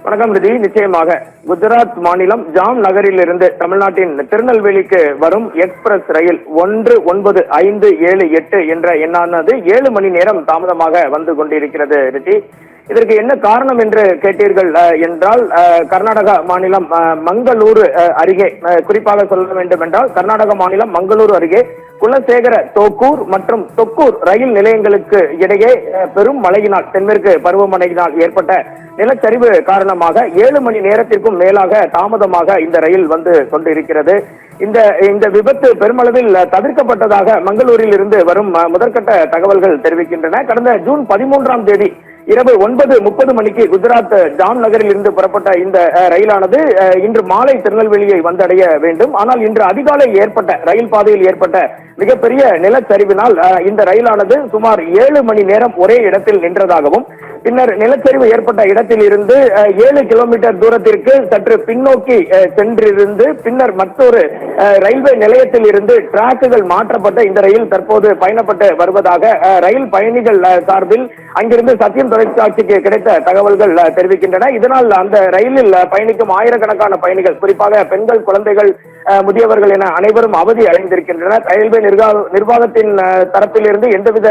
வணக்கம் ரிதி. நிச்சயமாக குஜராத் மாநிலம் ஜாம் நகரில் இருந்து தமிழ்நாட்டின் திருநெல்வேலிக்கு வரும் எக்ஸ்பிரஸ் ரயில் 19578 என்ற எண்ணானது 7 மணி நேரம் தாமதமாக வந்து கொண்டிருக்கிறது ரிதி. இதற்கு என்ன காரணம் என்று கேட்டீர்கள் என்றால், கர்நாடகா மாநிலம் மங்களூரு அருகே, குறிப்பாக சொல்ல வேண்டும் என்றால் கர்நாடக மாநிலம் மங்களூரு அருகே குலசேகர தோக்கூர் மற்றும் தொக்கூர் ரயில் நிலையங்களுக்கு இடையே பெரும் மழையினால், தென்மேற்கு பருவமழையினால் ஏற்பட்ட நிலச்சரிவு காரணமாக 7 மணி நேரத்திற்கும் மேலாக தாமதமாக இந்த ரயில் வந்து கொண்டிருக்கிறது. இந்த விபத்து பெருமளவில் தவிர்க்கப்பட்டதாக மங்களூரில் இருந்து வரும் முதற்கட்ட தகவல்கள் தெரிவிக்கின்றன. கடந்த ஜூன் 13ஆம் தேதி இரவு 9:30 மணிக்கு குஜராத் ஜாம் நகரில் இருந்து புறப்பட்ட இந்த ரயிலானது இன்று மாலை திருநெல்வேலியை வந்தடைய வேண்டும். ஆனால் இன்று அதிகாலை ஏற்பட்ட ரயில் பாதையில் ஏற்பட்ட மிகப்பெரிய நிலச்சரிவினால் இந்த ரயிலானது சுமார் 7 மணி நேரம் ஒரே இடத்தில் நின்றதாகவும், பின்னர் நிலச்சரிவு ஏற்பட்ட இடத்தில் இருந்து 7 கிலோமீட்டர் தூரத்திற்கு சற்று பின்னோக்கி சென்றிருந்து பின்னர் மற்றொரு ரயில்வே நிலையத்தில் இருந்து டிராக்குகள் மாற்றப்பட்ட இந்த ரயில் தற்போது பயணப்பட்டு வருவதாக ரயில் பயணிகள் சார்பில் அங்கிருந்து சத்தியம் தொலைக்காட்சிக்கு கிடைத்த தகவல்கள் தெரிவிக்கின்றன. இதனால் அந்த ரயிலில் பயணிக்கும் ஆயிரக்கணக்கான பயணிகள், குறிப்பாக பெண்கள், குழந்தைகள், முதியவர்கள் என அனைவரும் அவதி அடைந்திருக்கின்றனர். ரயில்வே நிர்வாகத்தின் தரப்பில் இருந்து எந்தவித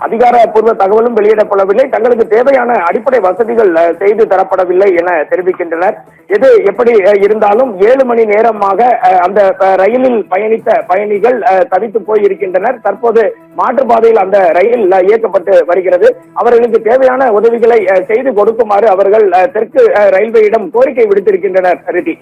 அதிகாரப்பூர்வ தகவலும் வெளியிடப்படவில்லை. தங்களுக்கு தேவையான அடிப்படை வசதிகள் செய்து தரப்படவில்லை என தெரிவிக்கின்றனர். எது எப்படி இருந்தாலும் 7 மணி நேரமாக அந்த ரயிலில் பயணித்த பயணிகள் தவித்து போயிருக்கின்றனர். தற்போது மாற்றுப்பாதையில் அந்த ரயில் இயக்கப்பட்டு வருகிறது. அவர்களுக்கு தேவையான உதவிகளை செய்து கொடுக்குமாறு அவர்கள் தெற்கு ரயில்வேயிடம் கோரிக்கை விடுத்திருக்கின்றனர். ரிதி.